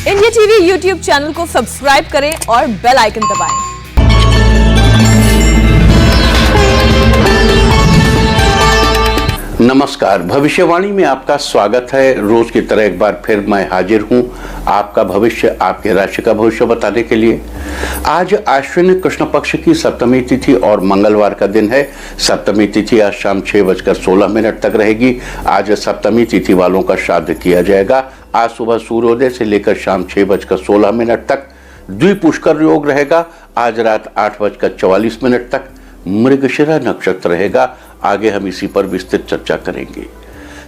India TV YouTube channel को subscribe करें और बेल आइकन दबाएं। नमस्कार, भविष्यवाणी में आपका स्वागत है। रोज की तरह एक बार फिर मैं हाजिर हूं आपका भविष्य, आपके राशि का भविष्य बताने के लिए। आज आश्विन कृष्ण पक्ष की सप्तमी तिथि और मंगलवार का दिन है। सप्तमी तिथि आज शाम 6:16 तक रहेगी। आज सप्तमी तिथि वालों का श्राद्ध किया जाएगा। आज सुबह सूर्योदय से लेकर शाम 6:16 तक द्विपुष्कर योग रहेगा। आज रात 8:44 तक मृगशिरा नक्षत्र रहेगा। आगे हम इसी पर विस्तृत चर्चा करेंगे।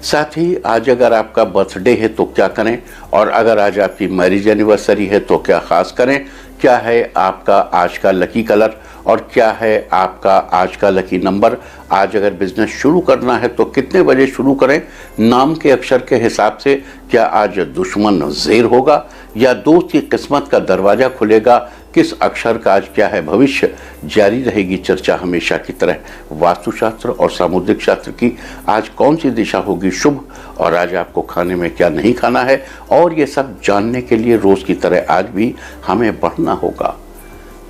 साथ ही आज अगर आपका बर्थडे है तो क्या करें, और अगर आज आपकी मैरिज एनिवर्सरी है तो क्या खास करें, क्या है आपका आज का लकी कलर और क्या है आपका आज का लकी नंबर। आज अगर बिजनेस शुरू करना है तो कितने बजे शुरू करें, नाम के अक्षर के हिसाब से क्या आज दुश्मन ज़ेर होगा या दोस्त की किस्मत का दरवाजा खुलेगा, किस अक्षर का आज क्या है भविष्य, जारी रहेगी चर्चा हमेशा की तरह। वास्तुशास्त्र और सामुद्रिक शास्त्र की आज कौन सी दिशा होगी शुभ, और आज आपको खाने में क्या नहीं खाना है, और ये सब जानने के लिए रोज की तरह आज भी हमें बढ़ना होगा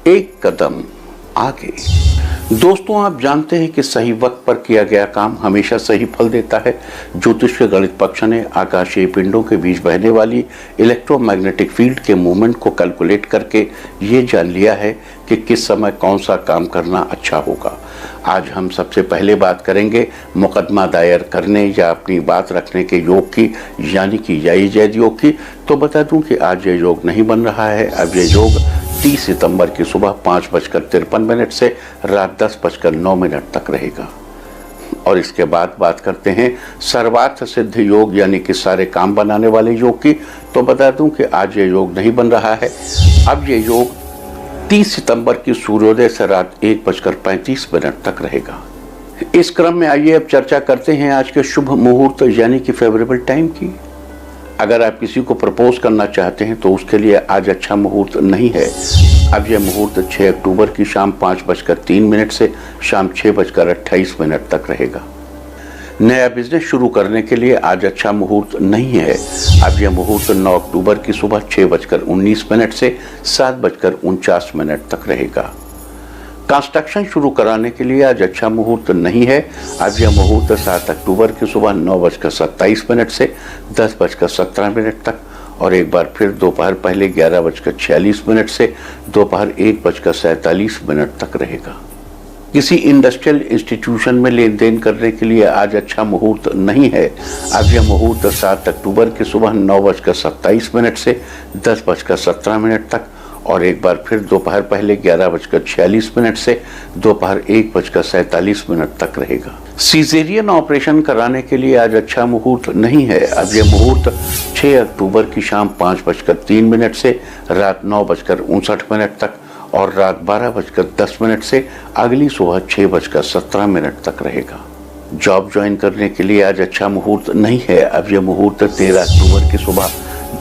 एक कदम आगे। दोस्तों, आप जानते हैं कि सही वक्त पर किया गया काम हमेशा सही फल देता है। ज्योतिष के गणित पक्ष ने आकाशीय पिंडों के बीच बहने वाली इलेक्ट्रोमैग्नेटिक फील्ड के मूवमेंट को कैलकुलेट करके ये जान लिया है कि किस समय कौन सा काम करना अच्छा होगा। आज हम सबसे पहले बात करेंगे मुकदमा दायर करने या अपनी बात रखने के योग की, यानी कि याई जैद योग की। तो बता दूं कि आज ये योग नहीं बन रहा है। अब ये योग 30 सितंबर की सुबह 5:53 से रात 10:09 तक रहेगा। और इसके बाद बात करते हैं सर्वार्थ सिद्ध योग, यानी कि सारे काम बनाने वाले योग की। तो बता दूं कि आज ये योग नहीं बन रहा है। अब ये योग 30 सितंबर की सूर्योदय से रात 1:35 तक रहेगा। इस क्रम में आइए अब चर्चा करते हैं आज के शुभ मुहूर्त, यानी कि फेवरेबल टाइम की। अगर आप किसी को प्रपोज करना चाहते हैं तो उसके लिए आज अच्छा मुहूर्त नहीं है। अब यह मुहूर्त 6 अक्टूबर की शाम 5:03 से शाम 6:28 तक रहेगा। नया बिजनेस शुरू करने के लिए आज अच्छा मुहूर्त नहीं है। अब यह मुहूर्त 9 अक्टूबर की सुबह 6:19 से 7:49 तक रहेगा। कंस्ट्रक्शन शुरू कराने के लिए आज अच्छा मुहूर्त नहीं है। अब यह मुहूर्त 7 अक्टूबर की सुबह 9:27 से 10:17 तक, और एक बार फिर दोपहर पहले 11:46 से दोपहर 1:47 तक रहेगा। किसी इंडस्ट्रियल इंस्टीट्यूशन में लेन देन करने के लिए आज अच्छा मुहूर्त नहीं है। अब यह मुहूर्त 7 अक्टूबर की सुबह 9:27 से 10:17 तक, और एक बार फिर दोपहर पहले 11:46 से दोपहर 1:47 तक रहेगा। सीजेरियन ऑपरेशन कराने के लिए आज अच्छा मुहूर्त नहीं है। अब यह मुहूर्त 6 अक्टूबर की शाम 5:03 से रात 9:59 तक, और रात 12:10 से अगली सुबह 6:17 तक रहेगा। जॉब ज्वाइन करने के लिए आज अच्छा मुहूर्त नहीं है। अब यह मुहूर्त 13 अक्टूबर की सुबह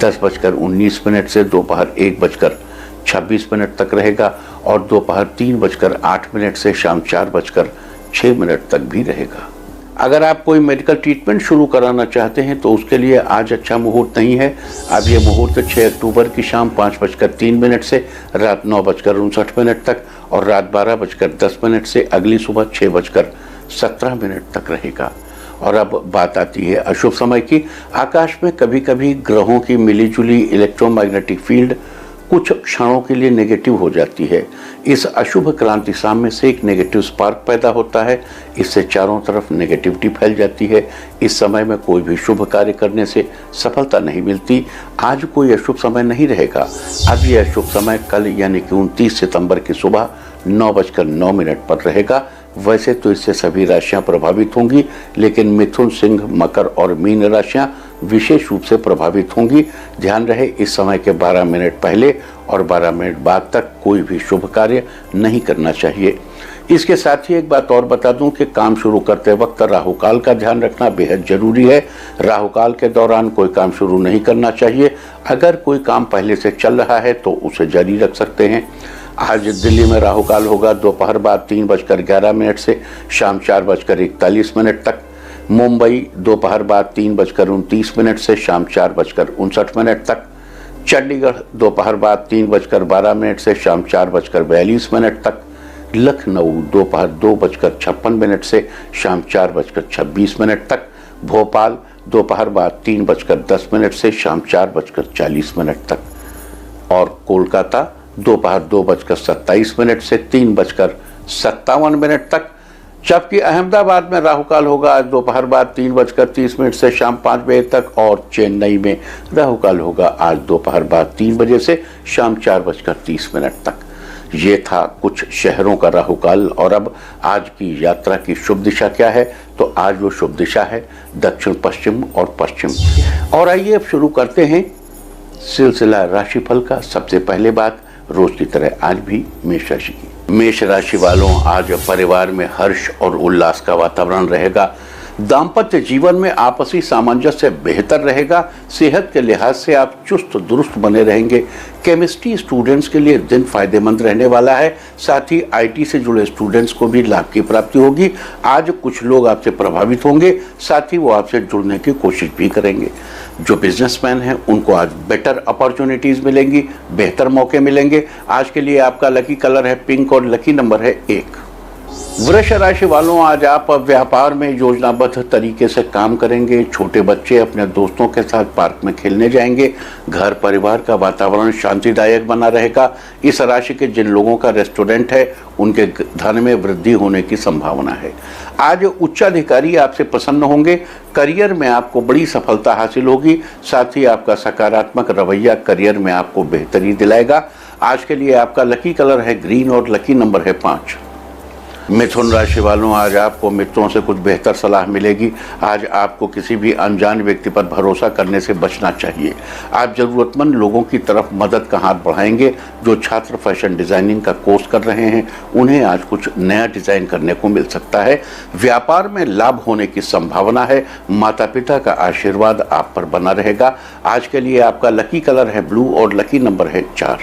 10:19 से दोपहर 1:26 तक रहेगा, और दोपहर 3:08 से शाम 4:06 तक भी रहेगा। अगर आप कोई मेडिकल ट्रीटमेंट शुरू कराना चाहते हैं तो उसके लिए आज अच्छा मुहूर्त नहीं है। अब यह मुहूर्त 6 अक्टूबर की शाम 5:03 से रात 9:59 तक, और रात 12:10 से अगली सुबह 6:17 तक रहेगा। और अब बात आती है अशुभ समय की। आकाश में कभी कभी ग्रहों की मिलीजुली इलेक्ट्रोमैग्नेटिक फील्ड कुछ क्षणों के लिए नेगेटिव हो जाती है। इस अशुभ क्रांति साम्य से एक नेगेटिव स्पार्क पैदा होता है। इससे चारों तरफ नेगेटिविटी फैल जाती है। इस समय में कोई भी शुभ कार्य करने से सफलता नहीं मिलती। आज कोई अशुभ समय नहीं रहेगा। अब यह अशुभ समय कल, यानी कि 29 सितंबर की सुबह 9:09 पर रहेगा। वैसे तो इससे सभी राशियां प्रभावित होंगी, लेकिन मिथुन, सिंह, मकर और मीन राशियां विशेष रूप से प्रभावित होंगी। ध्यान रहे, इस समय के 12 मिनट पहले और 12 मिनट बाद तक कोई भी शुभ कार्य नहीं करना चाहिए। इसके साथ ही एक बात और बता दूं कि काम शुरू करते वक्त राहुकाल का ध्यान रखना बेहद जरूरी है। राहुकाल के दौरान कोई काम शुरू नहीं करना चाहिए। अगर कोई काम पहले से चल रहा है तो उसे जारी रख सकते हैं। आज दिल्ली में राहुकाल होगा दोपहर बाद 3:11 से शाम 4:41 तक। मुंबई दोपहर बाद 3:29 से शाम 4:59 तक। चंडीगढ़ दोपहर बाद 3:12 से शाम 4:42 तक, लखनऊ दोपहर 2:56 से शाम 4:26 तक, भोपाल दोपहर बाद 3:10 से शाम 4:40 तक और कोलकाता दोपहर 2:27 से 3:57 तक। जबकि अहमदाबाद में राहुकाल होगा आज दोपहर बाद 3:30 से शाम 5 बजे तक और चेन्नई में राहुकाल होगा आज दोपहर बाद 3 बजे से शाम 4:30 तक। ये था कुछ शहरों का राहुकाल। और अब आज की यात्रा की शुभ दिशा क्या है, तो आज वो शुभ दिशा है दक्षिण पश्चिम और पश्चिम। और आइए अब शुरू करते हैं सिलसिला राशिफल का। सबसे पहले बात रोज की तरह आज भी मेष राशि की। मेष राशि वालों, आज परिवार में हर्ष और उल्लास का वातावरण रहेगा। दाम्पत्य जीवन में आपसी सामंजस्य बेहतर रहेगा। सेहत के लिहाज से आप चुस्त दुरुस्त बने रहेंगे। केमिस्ट्री स्टूडेंट्स के लिए दिन फायदेमंद रहने वाला है। साथ ही आईटी से जुड़े स्टूडेंट्स को भी लाभ की प्राप्ति होगी। आज कुछ लोग आपसे प्रभावित होंगे, साथ ही वो आपसे जुड़ने की कोशिश भी करेंगे। जो बिजनेसमैन हैं उनको आज बेटर अपॉर्चुनिटीज मिलेंगी, बेहतर मौके मिलेंगे। आज के लिए आपका लकी कलर है पिंक और लकी नंबर है 1। वृष राशि वालों, आज आप व्यापार में योजनाबद्ध तरीके से काम करेंगे। छोटे बच्चे अपने दोस्तों के साथ पार्क में खेलने जाएंगे। घर परिवार का वातावरण शांतिदायक बना रहेगा। इस राशि के जिन लोगों का रेस्टोरेंट है उनके धन में वृद्धि होने की संभावना है। आज उच्चाधिकारी आपसे प्रसन्न होंगे। करियर में आपको बड़ी सफलता हासिल होगी। साथ ही आपका सकारात्मक रवैया करियर में आपको बेहतरी दिलाएगा। आज के लिए आपका लकी कलर है ग्रीन और लकी नंबर है 5। मिथुन राशि वालों, आज आपको मित्रों से कुछ बेहतर सलाह मिलेगी। आज आपको किसी भी अनजान व्यक्ति पर भरोसा करने से बचना चाहिए। आप जरूरतमंद लोगों की तरफ मदद का हाथ बढ़ाएंगे। जो छात्र फैशन डिजाइनिंग का कोर्स कर रहे हैं उन्हें आज कुछ नया डिजाइन करने को मिल सकता है। व्यापार में लाभ होने की संभावना है। माता पिता का आशीर्वाद आप पर बना रहेगा। आज के लिए आपका लकी कलर है ब्लू और लकी नंबर है 4।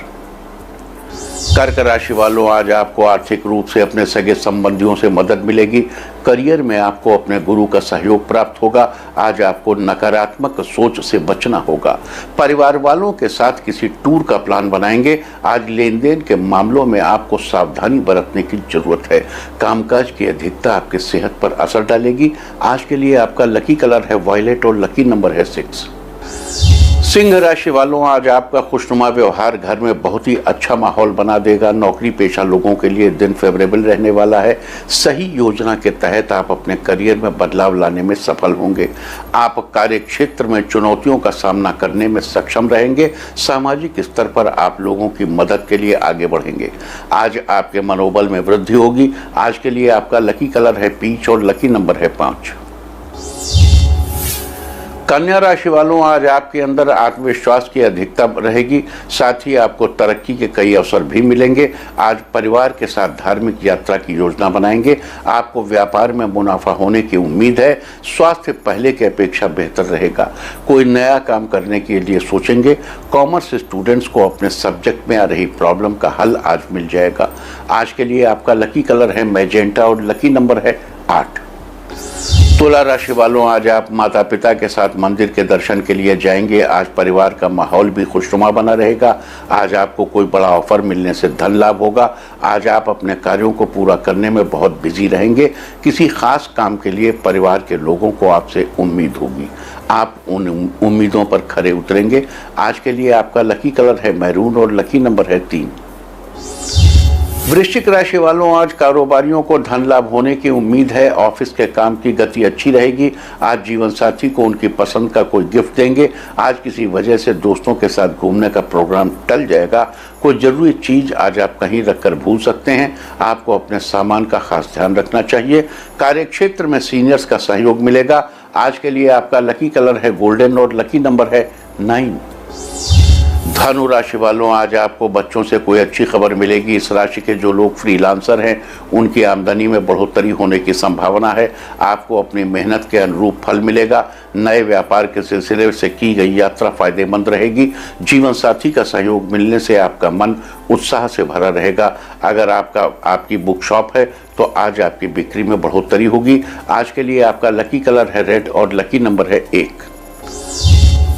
कर्क राशि वालों, आज आपको आर्थिक रूप से अपने सगे संबंधियों से मदद मिलेगी। करियर में आपको अपने गुरु का सहयोग प्राप्त होगा। आज आपको नकारात्मक सोच से बचना होगा। परिवार वालों के साथ किसी टूर का प्लान बनाएंगे। आज लेन देन के मामलों में आपको सावधानी बरतने की जरूरत है। कामकाज की अधिकता आपकी सेहत पर असर डालेगी। आज के लिए आपका लकी कलर है वॉयलेट और लकी नंबर है 6। सिंह राशि वालों, आज आपका खुशनुमा व्यवहार घर में बहुत ही अच्छा माहौल बना देगा। नौकरी पेशा लोगों के लिए दिन फेवरेबल रहने वाला है। सही योजना के तहत आप अपने करियर में बदलाव लाने में सफल होंगे। आप कार्य क्षेत्र में चुनौतियों का सामना करने में सक्षम रहेंगे। सामाजिक स्तर पर आप लोगों की मदद के लिए आगे बढ़ेंगे। आज आपके मनोबल में वृद्धि होगी। आज के लिए आपका लकी कलर है पीच और लकी नंबर है 5। कन्या राशि वालों, आज आपके अंदर आत्मविश्वास की अधिकता रहेगी। साथ ही आपको तरक्की के कई अवसर भी मिलेंगे। आज परिवार के साथ धार्मिक यात्रा की योजना बनाएंगे। आपको व्यापार में मुनाफा होने की उम्मीद है। स्वास्थ्य पहले की अपेक्षा बेहतर रहेगा। कोई नया काम करने के लिए सोचेंगे। कॉमर्स स्टूडेंट्स को अपने सब्जेक्ट में आ रही प्रॉब्लम का हल आज मिल जाएगा। आज के लिए आपका लकी कलर है मैजेंटा और लकी नंबर है 8। तुला राशि वालों, आज आप माता पिता के साथ मंदिर के दर्शन के लिए जाएंगे। आज परिवार का माहौल भी खुशनुमा बना रहेगा। आज आपको कोई बड़ा ऑफर मिलने से धन लाभ होगा। आज आप अपने कार्यों को पूरा करने में बहुत बिजी रहेंगे। किसी खास काम के लिए परिवार के लोगों को आपसे उम्मीद होगी। आप उन उम्मीदों पर खरे उतरेंगे। आज के लिए आपका लकी कलर है मैरून और लकी नंबर है 3। वृश्चिक राशि वालों, आज कारोबारियों को धन लाभ होने की उम्मीद है। ऑफिस के काम की गति अच्छी रहेगी। आज जीवन साथी को उनकी पसंद का कोई गिफ्ट देंगे। आज किसी वजह से दोस्तों के साथ घूमने का प्रोग्राम टल जाएगा। कोई जरूरी चीज आज आप कहीं रखकर भूल सकते हैं। आपको अपने सामान का खास ध्यान रखना चाहिए। कार्य क्षेत्र में सीनियर्स का सहयोग मिलेगा। आज के लिए आपका लकी कलर है गोल्डन और लकी नंबर है 9। धनु राशि वालों, आज आपको बच्चों से कोई अच्छी खबर मिलेगी। इस राशि के जो लोग फ्रीलांसर हैं उनकी आमदनी में बढ़ोतरी होने की संभावना है। आपको अपनी मेहनत के अनुरूप फल मिलेगा। नए व्यापार के सिलसिले से की गई यात्रा फायदेमंद रहेगी। जीवन साथी का सहयोग मिलने से आपका मन उत्साह से भरा रहेगा। अगर आपकी बुक शॉप है तो आज आपकी बिक्री में बढ़ोतरी होगी। आज के लिए आपका लकी कलर है रेड और लकी नंबर है 1।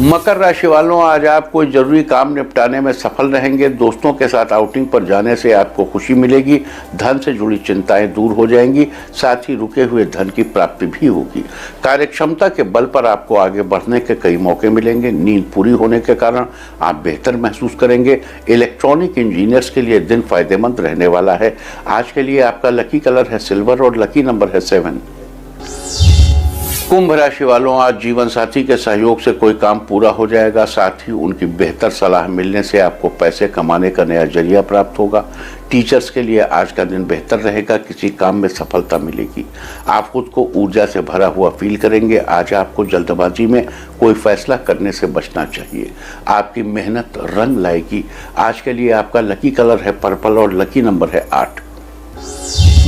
मकर राशि वालों, आज आप कोई जरूरी काम निपटाने में सफल रहेंगे। दोस्तों के साथ आउटिंग पर जाने से आपको खुशी मिलेगी। धन से जुड़ी चिंताएं दूर हो जाएंगी। साथ ही रुके हुए धन की प्राप्ति भी होगी। कार्यक्षमता के बल पर आपको आगे बढ़ने के कई मौके मिलेंगे। नींद पूरी होने के कारण आप बेहतर महसूस करेंगे। इलेक्ट्रॉनिक इंजीनियर्स के लिए दिन फायदेमंद रहने वाला है। आज के लिए आपका लकी कलर है सिल्वर और लकी नंबर है 7। कुंभ राशि वालों, आज जीवन साथी के सहयोग से कोई काम पूरा हो जाएगा। साथ ही उनकी बेहतर सलाह मिलने से आपको पैसे कमाने का नया जरिया प्राप्त होगा। टीचर्स के लिए आज का दिन बेहतर रहेगा। किसी काम में सफलता मिलेगी। आप खुद को ऊर्जा से भरा हुआ फील करेंगे। आज आपको जल्दबाजी में कोई फैसला करने से बचना चाहिए। आपकी मेहनत रंग लाएगी। आज के लिए आपका लकी कलर है पर्पल और लकी नंबर है 8।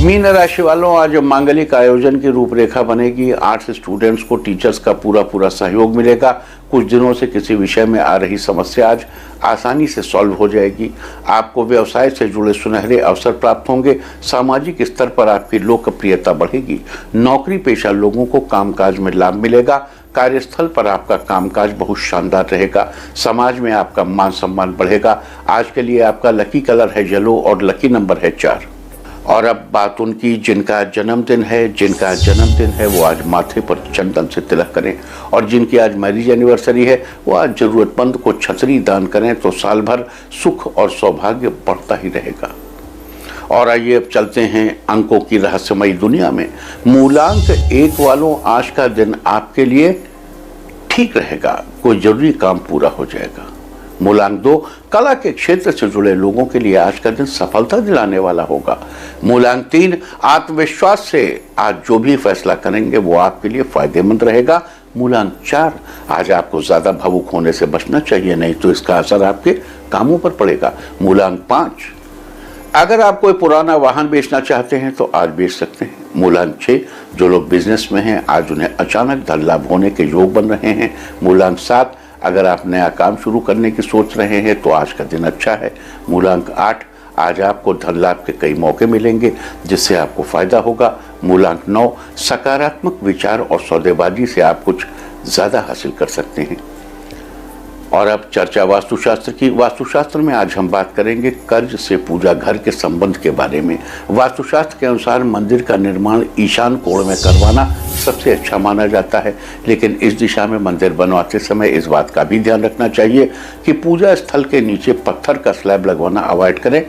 मीन राशि वालों, आज मांगलिक आयोजन की रूपरेखा बनेगी। आर्ट्स स्टूडेंट्स को टीचर्स का पूरा सहयोग मिलेगा। कुछ दिनों से किसी विषय में आ रही समस्या आज आसानी से सॉल्व हो जाएगी। आपको व्यवसाय से जुड़े सुनहरे अवसर प्राप्त होंगे। सामाजिक स्तर पर आपकी लोकप्रियता बढ़ेगी। नौकरी पेशा लोगों को कामकाज में लाभ मिलेगा। कार्यस्थल पर आपका कामकाज बहुत शानदार रहेगा। समाज में आपका मान सम्मान बढ़ेगा। आज के लिए आपका लकी कलर है येलो और लकी नंबर है 4। और अब बात उनकी जिनका जन्मदिन है वो आज माथे पर चंदन से तिलक करें। और जिनकी आज मैरिज एनिवर्सरी है वो आज जरूरतमंद को छतरी दान करें तो साल भर सुख और सौभाग्य बढ़ता ही रहेगा। और आइए अब चलते हैं अंकों की रहस्यमयी दुनिया में। मूलांक 1 वालों, आज का दिन आपके लिए ठीक रहेगा। कोई जरूरी काम पूरा हो जाएगा। मूलांक 2, कला के क्षेत्र से जुड़े लोगों के लिए आज का दिन सफलता दिलाने वाला होगा। मूलांक 3, आत्मविश्वास से आज जो भी फैसला करेंगे वो आपके लिए फायदेमंद रहेगा। मूलांक 4, आज आपको ज्यादा भावुक होने से बचना चाहिए, नहीं तो इसका असर आपके कामों पर पड़ेगा। मूलांक 5, अगर आप कोई पुराना वाहन बेचना चाहते हैं तो आज बेच सकते हैं। मूलांक 6, जो लोग बिजनेस में हैं आज उन्हें अचानक धन लाभ होने के योग बन रहे हैं। मूलांक 7, अगर आप नया काम शुरू करने की सोच रहे हैं तो आज का दिन अच्छा है। मूलांक 8, आज आपको धन लाभ के कई मौके मिलेंगे जिससे आपको फायदा होगा। मूलांक 9, सकारात्मक विचार और सौदेबाजी से आप कुछ ज्यादा हासिल कर सकते हैं। और अब चर्चा वास्तुशास्त्र की। वास्तुशास्त्र में आज हम बात करेंगे कर्ज से पूजा घर के संबंध के बारे में। वास्तुशास्त्र के अनुसार मंदिर का निर्माण ईशान कोण में करवाना सबसे अच्छा माना जाता है, लेकिन इस दिशा में मंदिर बनवाते समय इस बात का भी ध्यान रखना चाहिए कि पूजा स्थल के नीचे पत्थर का स्लैब लगवाना अवॉइड करें,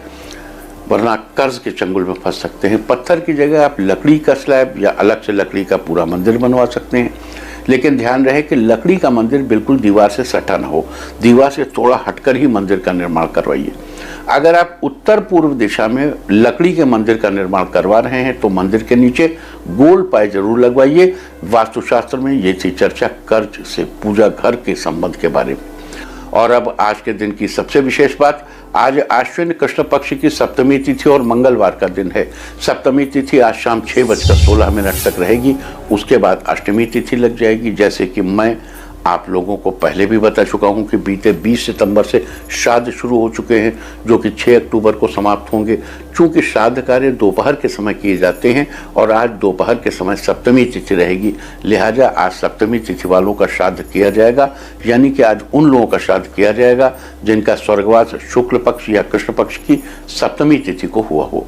वरना कर्ज के चंगुल में फंस सकते हैं। पत्थर की जगह आप लकड़ी का स्लैब या अलग से लकड़ी का पूरा मंदिर बनवा सकते हैं, लेकिन ध्यान रहे कि लकड़ी का मंदिर बिल्कुल दीवार से सटा न हो। दीवार से थोड़ा हटकर ही मंदिर का निर्माण करवाइए। अगर आप उत्तर पूर्व दिशा में लकड़ी के मंदिर का निर्माण करवा रहे हैं तो मंदिर के नीचे गोल पाए जरूर लगवाइए। वास्तुशास्त्र में ये थी चर्चा कर्ज से पूजा घर के संबंध के बारे में। और अब आज के दिन की सबसे विशेष बात, आज आश्विन कृष्ण पक्ष की सप्तमी तिथि और मंगलवार का दिन है। सप्तमी तिथि आज शाम 6:16 तक रहेगी। उसके बाद अष्टमी तिथि लग जाएगी। जैसे कि मैं आप लोगों को पहले भी बता चुका हूं कि बीते 20 सितंबर से श्राद्ध शुरू हो चुके हैं, जो कि 6 अक्टूबर को समाप्त होंगे। चूंकि श्राद्ध कार्य दोपहर के समय किए जाते हैं और आज दोपहर के समय सप्तमी तिथि रहेगी, लिहाजा आज सप्तमी तिथि वालों का श्राद्ध किया जाएगा। यानी कि आज उन लोगों का श्राद्ध किया जाएगा जिनका स्वर्गवास शुक्ल पक्ष या कृष्ण पक्ष की सप्तमी तिथि को हुआ हो।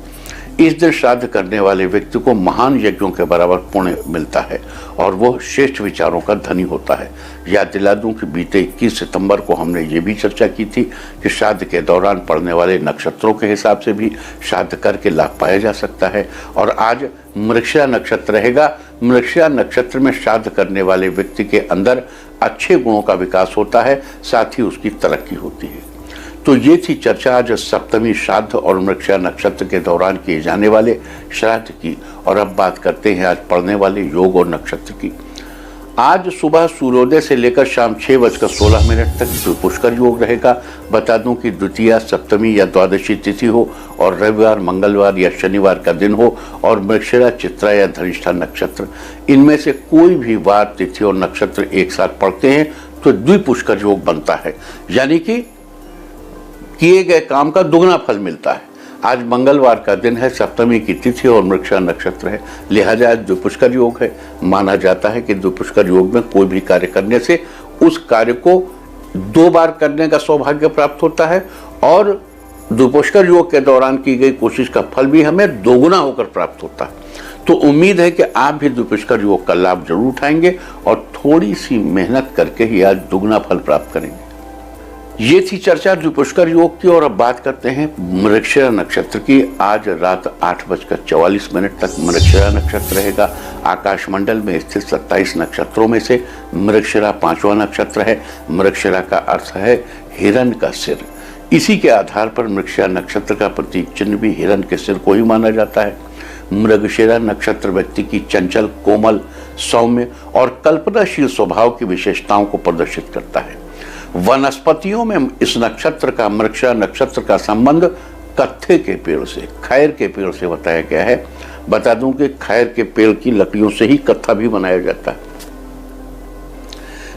इस दिन श्राद्ध करने वाले व्यक्ति को महान यज्ञों के बराबर पुण्य मिलता है और वो श्रेष्ठ विचारों का धनी होता है। याद दिला दूं कि बीते 21 सितंबर को हमने ये भी चर्चा की थी कि श्राद्ध के दौरान पड़ने वाले नक्षत्रों के हिसाब से भी श्राद्ध करके लाभ पाया जा सकता है। और आज मृगशिरा नक्षत्र रहेगा। मृगशिरा नक्षत्र में श्राद्ध करने वाले व्यक्ति के अंदर अच्छे गुणों का विकास होता है, साथ ही उसकी तरक्की होती है। तो ये थी चर्चा आज सप्तमी श्राद्ध और मृगशिरा नक्षत्र के दौरान किए जाने वाले श्राद्ध की। और अब बात करते हैं आज पड़ने वाले योग और नक्षत्र की। आज सुबह सूर्योदय से लेकर शाम 6:16 तक द्विपुष्कर योग रहेगा। बता दूं कि द्वितीया, सप्तमी या द्वादशी तिथि हो और रविवार, मंगलवार या शनिवार का दिन हो और मृगशिरा, चित्रा या धनिष्ठा नक्षत्र, इनमें से कोई भी वार, तिथि और नक्षत्र एक साथ पड़ते हैं तो द्विपुष्कर योग बनता है, यानी कि किए गए काम का दुगना फल मिलता है। आज मंगलवार का दिन है, सप्तमी की तिथि और मृगशिरा नक्षत्र है, लिहाजा आज द्विपुष्कर योग है। माना जाता है कि द्विपुष्कर योग में कोई भी कार्य करने से उस कार्य को 2 बार करने का सौभाग्य प्राप्त होता है और द्विपुष्कर योग के दौरान की गई कोशिश का फल भी हमें दोगुना होकर प्राप्त होता है। तो उम्मीद है कि आप भी द्विपुष्कर योग का लाभ जरूर उठाएंगे और थोड़ी सी मेहनत करके ही आज दुगना फल प्राप्त करेंगे। ये थी चर्चा द्विपुष्कर योग की और अब बात करते हैं मृगशिरा नक्षत्र की। आज रात 8:44 तक मृगशिरा नक्षत्र रहेगा। आकाश मंडल में स्थित 27 नक्षत्रों में से मृगशिरा 5वां नक्षत्र है। मृगशिरा का अर्थ है हिरण का सिर। इसी के आधार पर मृगशिरा नक्षत्र का प्रतीक चिन्ह भी हिरण के सिर को ही माना जाता है। मृगशिरा नक्षत्र व्यक्ति की चंचल, कोमल, सौम्य और कल्पनाशील स्वभाव की विशेषताओं को प्रदर्शित करता है। वनस्पतियों में इस नक्षत्र का, मृगशिरा नक्षत्र का संबंध कत्थे के पेड़ से, खैर के पेड़ से बताया गया है। बता दूं कि खैर के पेड़ की लकड़ियों से ही कत्था भी बनाया जाता है।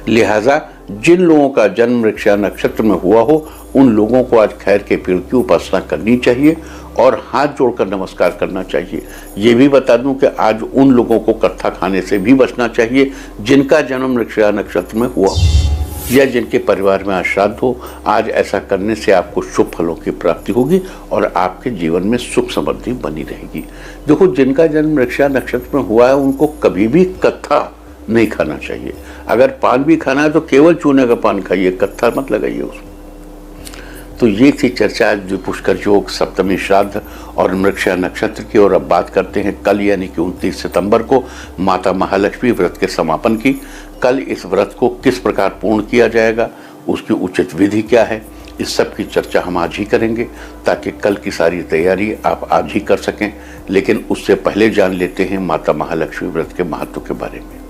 लिहाजा जिन लोगों का जन्म मृगशिरा नक्षत्र में हुआ हो उन लोगों को आज खैर के पेड़ की उपासना करनी चाहिए और हाथ जोड़कर नमस्कार करना चाहिए। ये भी बता दूं कि आज उन लोगों को कत्था खाने से भी बचना चाहिए जिनका जन्म मृगशिरा नक्षत्र में हुआ हो या जिनके परिवार में आज श्राद्ध हो। आज ऐसा करने से आपको शुभ फलों की प्राप्ति होगी और आपके जीवन में सुख समृद्धि बनी रहेगी। देखो, जिनका जन्म मृगशिरा नक्षत्र में हुआ है उनको कभी भी कत्था नहीं खाना चाहिए। अगर पान भी खाना है तो केवल चूने का पान खाइए, कत्था मत लगाइए उसमें। तो ये थी चर्चा आज द्विपुष्कर योग, सप्तमी श्राद्ध और मृगशिरा नक्षत्र की। और अब बात करते हैं कल यानी कि 29 सितंबर को माता महालक्ष्मी व्रत के समापन की। कल इस व्रत को किस प्रकार पूर्ण किया जाएगा, उसकी उचित विधि क्या है, इस सब की चर्चा हम आज ही करेंगे ताकि कल की सारी तैयारी आप आज ही कर सकें। लेकिन उससे पहले जान लेते हैं माता महालक्ष्मी व्रत के महत्व के बारे में।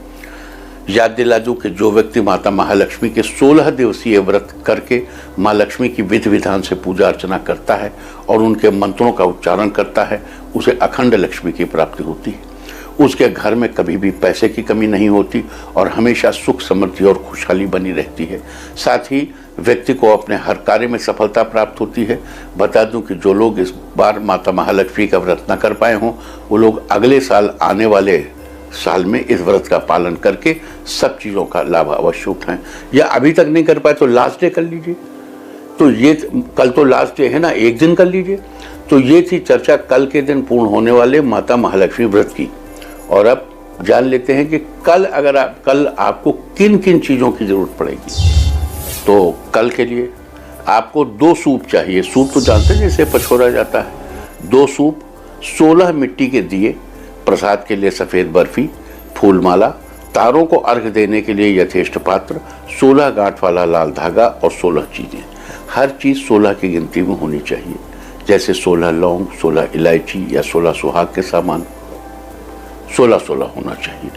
याद दिला दूं कि जो व्यक्ति माता महालक्ष्मी के 16 दिवसीय व्रत करके माँ लक्ष्मी की विधि विधान से पूजा अर्चना करता है और उनके मंत्रों का उच्चारण करता है, उसे अखंड लक्ष्मी की प्राप्ति होती है। उसके घर में कभी भी पैसे की कमी नहीं होती और हमेशा सुख समृद्धि और खुशहाली बनी रहती है। साथ ही व्यक्ति को अपने हर कार्य में सफलता प्राप्त होती है। बता दूं कि जो लोग इस बार माता महालक्ष्मी का व्रत न कर पाए हों वो लोग अगले साल आने वाले साल में इस व्रत का पालन करके सब चीज़ों का लाभ अवश्य उठाएं। या अभी तक नहीं कर पाए तो लास्ट डे कर लीजिए। तो ये कल तो लास्ट डे है ना, एक दिन कर लीजिए। तो ये थी चर्चा कल के दिन पूर्ण होने वाले माता महालक्ष्मी व्रत की। और अब जान लेते हैं कि कल आपको किन किन चीज़ों की जरूरत पड़ेगी। तो कल के लिए आपको 2 सूप चाहिए। सूप तो जानते हैं जैसे पछोड़ा जाता है। 2 सूप, 16 मिट्टी के दिए, प्रसाद के लिए सफ़ेद बर्फी, फूलमाला, तारों को अर्घ देने के लिए यथेष्ट पात्र, 16 गांठ वाला लाल धागा और 16 चीज़ें। हर चीज़ 16 की गिनती में होनी चाहिए, जैसे 16 लौंग, 16 इलायची या 16 सुहाग के सामान। 16 होना चाहिए।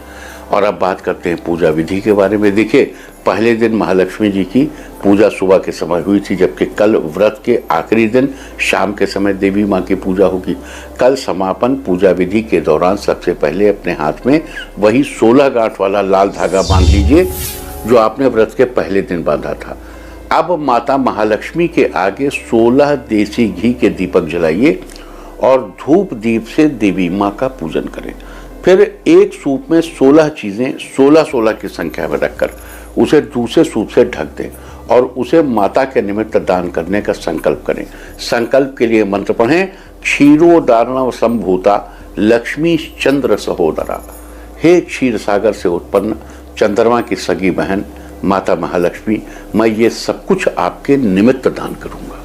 और अब बात करते हैं पूजा विधि के बारे में। देखिए, पहले दिन महालक्ष्मी जी की पूजा सुबह के समय हुई थी, जबकि कल व्रत के आखिरी दिन शाम के समय देवी माँ की पूजा होगी। कल समापन पूजा विधि के दौरान सबसे पहले अपने हाथ में वही 16 गांठ वाला लाल धागा बांध लीजिए जो आपने व्रत के पहले दिन बांधा था। अब माता महालक्ष्मी के आगे 16 देसी घी के दीपक जलाइए और धूप दीप से देवी माँ का पूजन करें। फिर एक सूप में 16 चीज़ें 16 की संख्या में रखकर उसे दूसरे सूप से ढक दें और उसे माता के निमित्त दान करने का संकल्प करें। संकल्प के लिए मंत्र पढ़ें, क्षीरोदार्णव संभूता लक्ष्मी चंद्र सहोदरा। हे क्षीर सागर से उत्पन्न चंद्रमा की सगी बहन माता महालक्ष्मी, मैं ये सब कुछ आपके निमित्त दान करूंगा।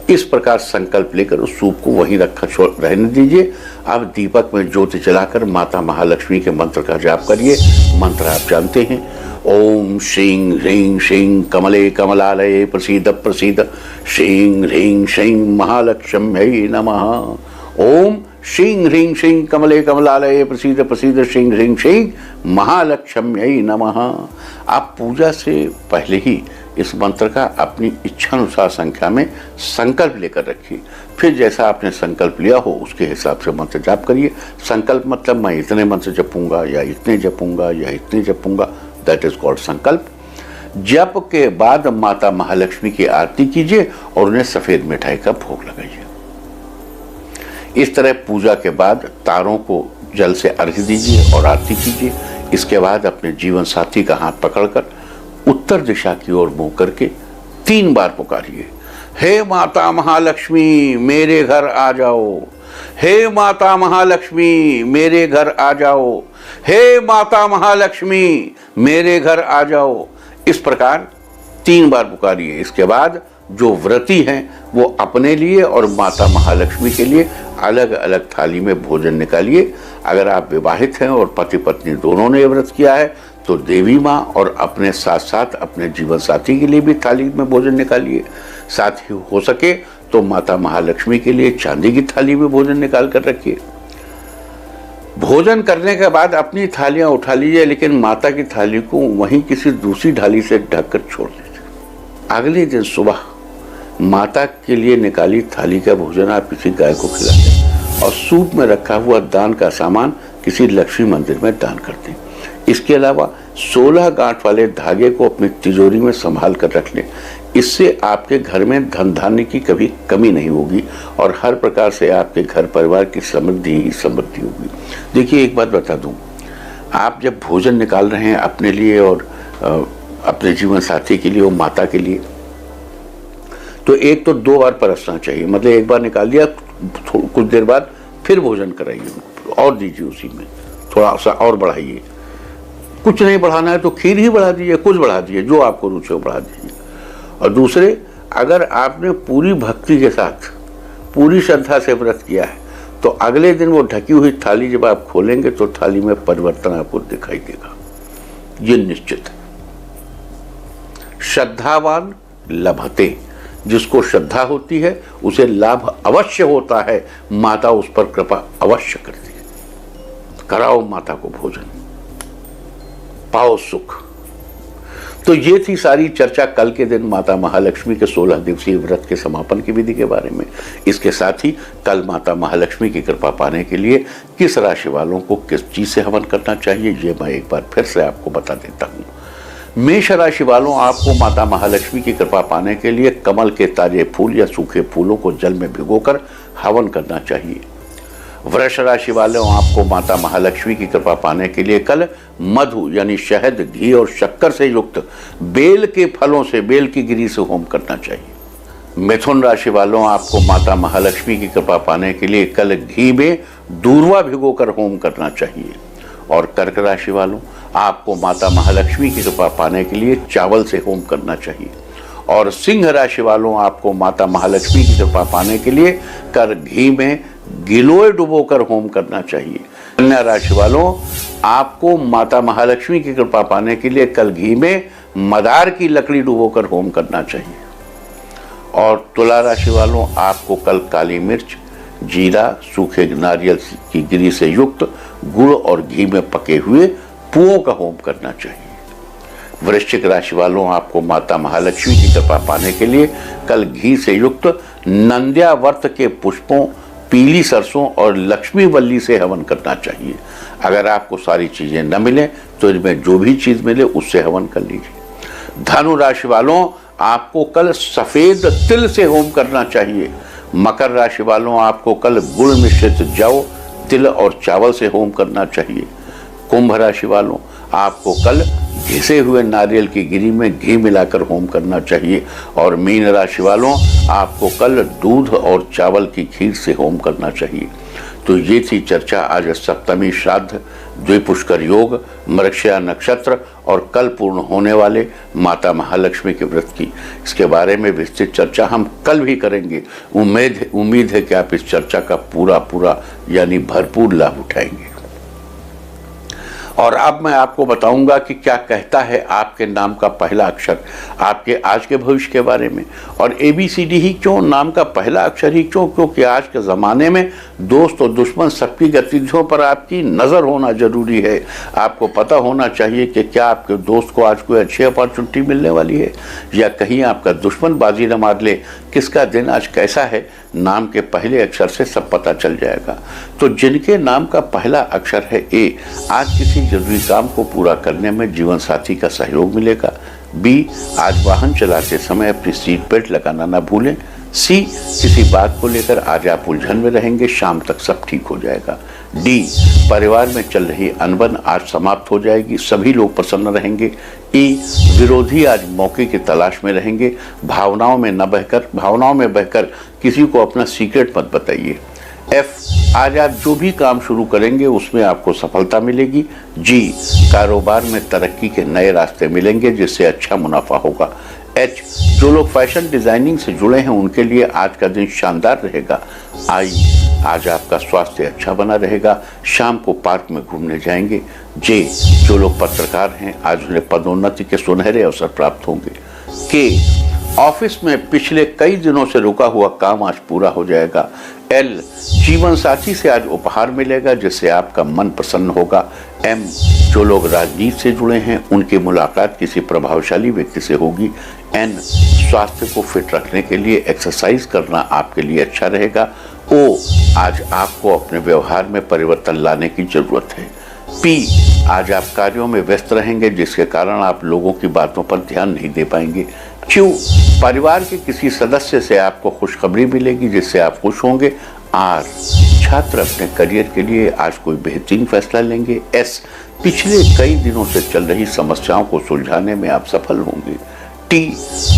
इस प्रकार संकल्प लेकर उस सूप को वहीं रखा रहने दीजिए। अब दीपक में ज्योति जलाकर माता महालक्ष्मी के मंत्र का जाप करिए। मंत्र आप जानते हैं, ओम श्रीं ह्रीं श्रीं कमले कमलालये प्रसीद प्रसीद, श्रीं ह्रीं श्रीं महालक्ष्म्यै नमः। ओम श्रीं ह्रीं श्रीं कमले कमलालये प्रसीद प्रसीद, श्रीं ह्रीं श्रीं महालक्ष्म्यै नमः। आप पूजा से पहले ही इस मंत्र का अपनी इच्छानुसार संख्या में संकल्प लेकर रखिए। फिर जैसा आपने संकल्प लिया हो उसके हिसाब से मंत्र जाप करिए। संकल्प मतलब मैं इतने मंत्र जपूंगा या इतने जपूंगा या इतने जपूंगा, दैट इज कॉल्ड संकल्प। जप के बाद माता महालक्ष्मी की आरती कीजिए और उन्हें सफेद मिठाई का भोग लगाइए। इस तरह पूजा के बाद तारों को जल से अर्घ्य दीजिए और आरती कीजिए। इसके बाद अपने जीवन साथी का हाथ पकड़कर उत्तर दिशा की ओर मुंह करके 3 बार पुकारिए, हे माता महालक्ष्मी मेरे घर आ जाओ, हे माता महालक्ष्मी मेरे घर आ जाओ, हे माता महालक्ष्मी मेरे घर आ जाओ। इस प्रकार 3 बार पुकारिए। इसके बाद जो व्रती हैं वो अपने लिए और माता महालक्ष्मी के लिए अलग अलग थाली में भोजन निकालिए। अगर आप विवाहित हैं और पति पत्नी दोनों ने व्रत किया है तो देवी माँ और अपने साथ साथ अपने जीवन साथी के लिए भी थाली में भोजन निकालिए। साथ ही हो सके तो माता महालक्ष्मी के लिए चांदी की थाली में भोजन निकाल कर रखिए। भोजन करने के बाद अपनी थालियां उठा लीजिए, लेकिन माता की थाली को वहीं किसी दूसरी थाली से ढककर छोड़ दीजिए। अगले दिन सुबह माता के लिए निकाली थाली का भोजन आप किसी गाय को खिला दें और सूप में रखा हुआ दान का सामान किसी लक्ष्मी मंदिर में दान कर दें। इसके अलावा 16 गांठ वाले धागे को अपनी तिजोरी में संभाल कर रख लें। इससे आपके घर में धन धान्य की कभी कमी नहीं होगी और हर प्रकार से आपके घर परिवार की समृद्धि ही समृद्धि होगी। देखिए, एक बात बता दूं, आप जब भोजन निकाल रहे हैं अपने लिए और अपने जीवन साथी के लिए और माता के लिए, तो एक तो 2 बार परसना चाहिए। मतलब एक बार निकाल दिया, कुछ देर बाद फिर भोजन कराइए और दीजिए, उसी में थोड़ा सा और बढ़ाइए। कुछ नहीं बढ़ाना है तो खीर ही बढ़ा दीजिए, कुछ बढ़ा दीजिए, जो आपको रुचि हो बढ़ा दीजिए। और दूसरे, अगर आपने पूरी भक्ति के साथ पूरी श्रद्धा से व्रत किया है तो अगले दिन वो ढकी हुई थाली जब आप खोलेंगे तो थाली में परिवर्तन आपको दिखाई देगा, ये निश्चित है। श्रद्धावान लभते, जिसको श्रद्धा होती है उसे लाभ अवश्य होता है। माता उस पर कृपा अवश्य करती है। कराओ माता को भोजन, पाओ सुख। तो ये थी सारी चर्चा कल के दिन माता महालक्ष्मी के 16 दिवसीय व्रत के समापन की विधि के बारे में। इसके साथ ही कल माता महालक्ष्मी की कृपा पाने के लिए किस राशि वालों को किस चीज से हवन करना चाहिए, ये मैं एक बार फिर से आपको बता देता हूँ। मेष राशि वालों, आपको माता महालक्ष्मी की कृपा पाने के लिए कमल के ताजे फूल या सूखे फूलों को जल में भिगोकर हवन करना चाहिए। वृष राशि वालों, आपको माता महालक्ष्मी की कृपा पाने के लिए कल मधु यानी शहद, घी और शक्कर से युक्त बेल के फलों से, बेल की गिरी से होम करना चाहिए। मिथुन राशि वालों, आपको माता महालक्ष्मी की कृपा पाने के लिए कल घी में दूर्वा भिगोकर होम करना चाहिए। और कर्क राशि वालों, आपको माता महालक्ष्मी की कृपा पाने के लिए चावल से होम करना चाहिए। और सिंह राशि वालों, आपको माता महालक्ष्मी की कृपा पाने के लिए कल घी में गिलोय डुबोकर होम करना चाहिए। कन्या राशि वालों, आपको माता महालक्ष्मी की कृपा पाने के लिए कल घी में मदार की लकड़ी डुबोकर होम करना चाहिए। और तुला राशि वालों, आपको कल काली मिर्च, जीरा, सूखे नारियल की गिरी से युक्त गुड़ और घी में पके हुए पुओं का होम करना चाहिए। वृश्चिक राशि वालों, आपको माता महालक्ष्मी की कृपा पाने के लिए कल घी से युक्त नंद्यावर्त के पुष्पों, पीली सरसों और लक्ष्मी वल्ली से हवन करना चाहिए। अगर आपको सारी चीजें न मिले तो इनमें जो भी चीज मिले उससे हवन कर लीजिए। धनु राशि वालों, आपको कल सफेद तिल से होम करना चाहिए। मकर राशि वालों, आपको कल गुड़ मिश्रित जौ, तिल और चावल से होम करना चाहिए। कुंभ राशि वालों, आपको कल घिसे हुए नारियल की गिरी में घी मिलाकर होम करना चाहिए। और मीन राशि वालों, आपको कल दूध और चावल की खीर से होम करना चाहिए। तो ये थी चर्चा आज सप्तमी श्राद्ध, द्विपुष्कर योग, मृगशिरा नक्षत्र और कल पूर्ण होने वाले माता महालक्ष्मी के व्रत की। इसके बारे में विस्तृत चर्चा हम कल भी करेंगे। उम्मीद है कि आप इस चर्चा का पूरा यानी भरपूर लाभ उठाएंगे। और अब मैं आपको बताऊंगा कि क्या कहता है आपके नाम का पहला अक्षर आपके आज के भविष्य के बारे में। और ABCD ही क्यों, नाम का पहला अक्षर ही क्यों? क्योंकि आज के ज़माने में दोस्त और दुश्मन सबकी गतिविधियों पर आपकी नज़र होना जरूरी है। आपको पता होना चाहिए कि क्या आपके दोस्त को आज कोई अच्छी अपॉर्चुनिटी मिलने वाली है या कहीं आपका दुश्मन बाजी न मार ले। किसका दिन आज कैसा है, नाम के पहले अक्षर से सब पता चल जाएगा। तो जिनके नाम का पहला अक्षर है A, आज किसी जरूरी काम को पूरा करने में जीवन साथी का सहयोग मिलेगा। B, आज वाहन चलाते समय अपनी सीट बेल्ट लगाना ना भूलें। C, किसी बात को लेकर आज आप उलझन में रहेंगे, शाम तक सब ठीक हो जाएगा। डी, परिवार में चल रही अनबन आज समाप्त हो जाएगी, सभी लोग प्रसन्न रहेंगे। ई, विरोधी आज मौके की तलाश में रहेंगे, भावनाओं में बहकर किसी को अपना सीक्रेट मत बताइए। एफ, आज आप जो भी काम शुरू करेंगे उसमें आपको सफलता मिलेगी। जी, कारोबार में तरक्की के नए रास्ते मिलेंगे जिससे अच्छा मुनाफा होगा। एच, जो लोग फैशन डिजाइनिंग से जुड़े हैं उनके लिए आज का दिन शानदार रहेगा। आई, आज आपका स्वास्थ्य अच्छा बना रहेगा, शाम को पार्क में घूमने जाएंगे। जे, जो लोग पत्रकार हैं आज उन्हें पदोन्नति के सुनहरे अवसर प्राप्त होंगे। के, ऑफिस में पिछले कई दिनों से रुका हुआ काम आज पूरा हो जाएगा। एल, जीवन साथी से आज उपहार मिलेगा जिससे आपका मन प्रसन्न होगा। एम, जो लोग राजनीति से जुड़े हैं उनकी मुलाकात किसी प्रभावशाली व्यक्ति से होगी। एन, स्वास्थ्य को फिट रखने के लिए एक्सरसाइज करना आपके लिए अच्छा रहेगा। ओ, आज आपको अपने व्यवहार में परिवर्तन लाने की जरूरत है। पी, आज आप कार्यों में व्यस्त रहेंगे जिसके कारण आप लोगों की बातों पर ध्यान नहीं दे पाएंगे। क्यू, परिवार के किसी सदस्य से आपको खुशखबरी मिलेगी जिससे आप खुश होंगे। आर, छात्र अपने करियर के लिए आज कोई बेहतरीन फैसला लेंगे। एस, पिछले कई दिनों से चल रही समस्याओं को सुलझाने में आप सफल होंगे। टी,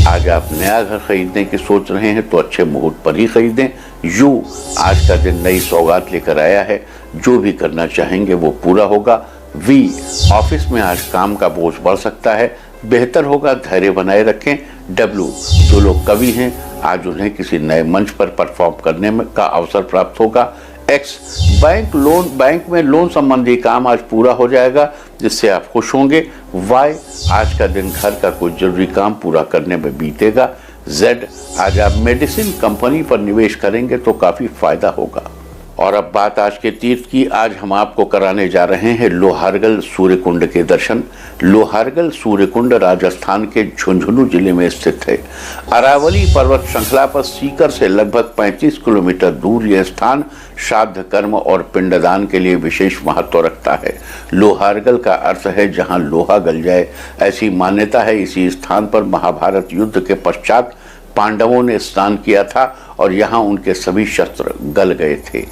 आज आप नया घर खरीदने की सोच रहे हैं तो अच्छे मुहूर्त पर ही खरीदें। यू, आज का दिन नई सौगात लेकर आया है, जो भी करना चाहेंगे वो पूरा होगा। वी, ऑफिस में आज काम का बोझ बढ़ सकता है, बेहतर होगा धैर्य बनाए रखें। डब्ल्यू, जो लोग कवि हैं आज उन्हें किसी नए मंच पर परफॉर्म करने का अवसर प्राप्त होगा। एक्स, बैंक में लोन संबंधी काम आज पूरा हो जाएगा जिससे आप खुश होंगे। वाई, आज का दिन घर का कोई जरूरी काम पूरा करने में बीतेगा। जेड, आज आप मेडिसिन कंपनी पर निवेश करेंगे तो काफी फायदा होगा। और अब बात आज के तीर्थ की। आज हम आपको कराने जा रहे हैं लोहारगल सूर्य कुंड के दर्शन। लोहारगल सूर्य कुंड राजस्थान के झुंझुनू जिले में स्थित है। अरावली पर्वत श्रृंखला पर सीकर से लगभग 35 किलोमीटर दूर यह स्थान श्राद्ध कर्म और पिंडदान के लिए विशेष महत्व रखता है। लोहारगल का अर्थ है जहां लोहा गल जाए, ऐसी मान्यता है। इसी स्थान पर महाभारत युद्ध के पश्चात पांडवों ने स्नान किया था और यहाँ उनके सभी शस्त्र गल गए थे।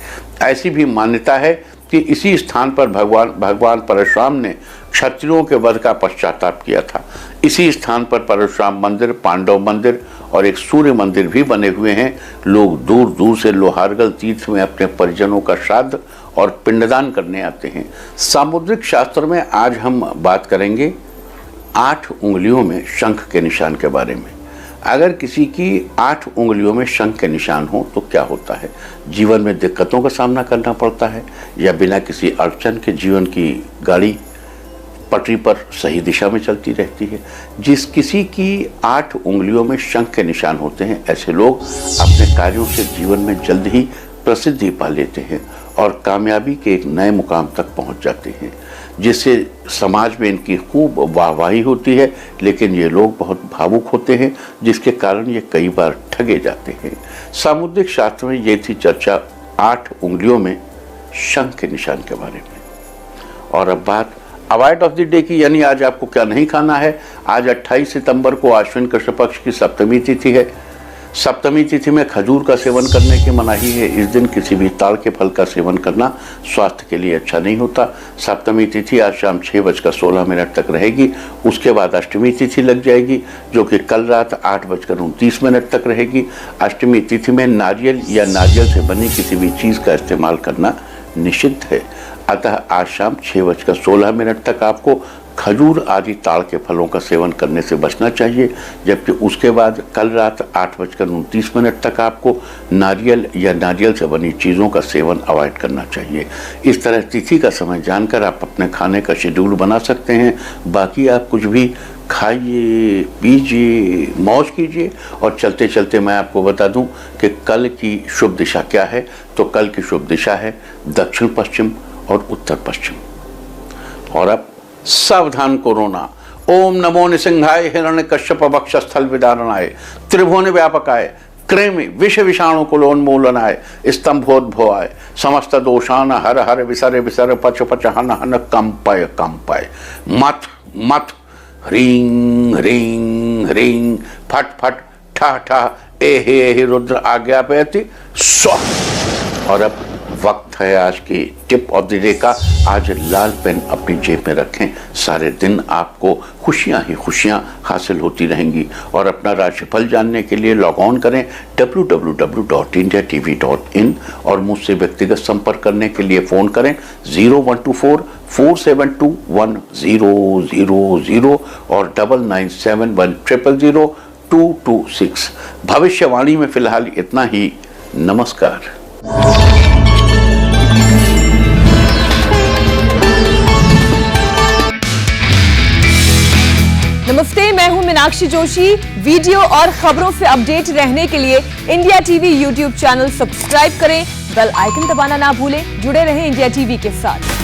ऐसी भी मान्यता है कि इसी स्थान पर भगवान परशुराम ने क्षत्रियों के वध का पश्चाताप किया था। इसी स्थान पर परशुराम मंदिर, पांडव मंदिर और एक सूर्य मंदिर भी बने हुए हैं। लोग दूर दूर से लोहारगल तीर्थ में अपने परिजनों का श्राद्ध और पिंडदान करने आते हैं। सामुद्रिक शास्त्र में आज हम बात करेंगे 8 उंगलियों में शंख के निशान के बारे में। अगर किसी की 8 उंगलियों में शंख के निशान हो तो क्या होता है? जीवन में दिक्कतों का सामना करना पड़ता है या बिना किसी अड़चन के जीवन की गाड़ी पटरी पर सही दिशा में चलती रहती है। जिस किसी की 8 उंगलियों में शंख के निशान होते हैं, ऐसे लोग अपने कार्यों से जीवन में जल्द ही प्रसिद्धि पा लेते हैं और कामयाबी के एक नए मुकाम तक पहुंच जाते हैं, जिससे समाज में इनकी खूब वाहवाही होती है। लेकिन ये लोग बहुत भावुक होते हैं जिसके कारण ये कई बार ठगे जाते हैं। सामुद्रिक शास्त्र में ये थी चर्चा 8 उंगलियों में शंख के निशान के बारे में। और अब बात अवॉइड ऑफ द डे की, यानी आज आपको क्या नहीं खाना है। आज 28 सितंबर को आश्विन कृष्ण पक्ष की सप्तमी तिथि है। सप्तमी तिथि में खजूर का सेवन करने की मनाही है। इस दिन किसी भी ताड़ के फल का सेवन करना स्वास्थ्य के लिए अच्छा नहीं होता। सप्तमी तिथि आज शाम 6:16 तक रहेगी। उसके बाद अष्टमी तिथि लग जाएगी जो कि कल रात 8:29 तक रहेगी। अष्टमी तिथि में नारियल या नारियल से बनी किसी भी चीज़ का इस्तेमाल करना निषिद्ध है। अतः आज शाम 6:16 तक आपको खजूर आदि ताड़ के फलों का सेवन करने से बचना चाहिए। जबकि उसके बाद कल रात 8:29 तक आपको नारियल या नारियल से बनी चीज़ों का सेवन अवॉइड करना चाहिए। इस तरह तिथि का समय जानकर आप अपने खाने का शेड्यूल बना सकते हैं। बाकी आप कुछ भी खाइए, पीजिए, मौज कीजिए। और चलते चलते मैं आपको बता दूं कि कल की शुभ दिशा क्या है। तो कल की शुभ दिशा है दक्षिण पश्चिम और उत्तर पश्चिम। और अब सावधान कोरोना। ओम नमो निसिंहाय हिरण्यकश्यप वक्षस्थल विदारणाय त्रिभुवन व्यापकाय कृमि विष विषाणु कुलोन्मूलनाय स्तंभोद्भवाय समस्त दोषान हर हर विसर विसर पच पच हन हन कंपय कंपय मथ मथ ह्रीं ह्रीं ह्रीं फट फट ठा ठा एहि एहि रुद्र आज्ञापयति स्व। और अब वक्त है आज की टिप ऑफ द डे का। आज लाल पेन अपनी जेब में रखें, सारे दिन आपको खुशियां ही खुशियां हासिल होती रहेंगी। और अपना राशिफल जानने के लिए लॉग ऑन करें www.indiatv.in और मुझसे व्यक्तिगत संपर्क करने के लिए फोन करें 0124-472-1000 और 9971000226। भविष्यवाणी में फिलहाल इतना ही। नमस्कार। नमस्ते, मैं हूं मीनाक्षी जोशी। वीडियो और खबरों से अपडेट रहने के लिए India TV YouTube channel subscribe करें, बेल आइकन दबाना ना भूलें। जुड़े रहें इंडिया टीवी के साथ।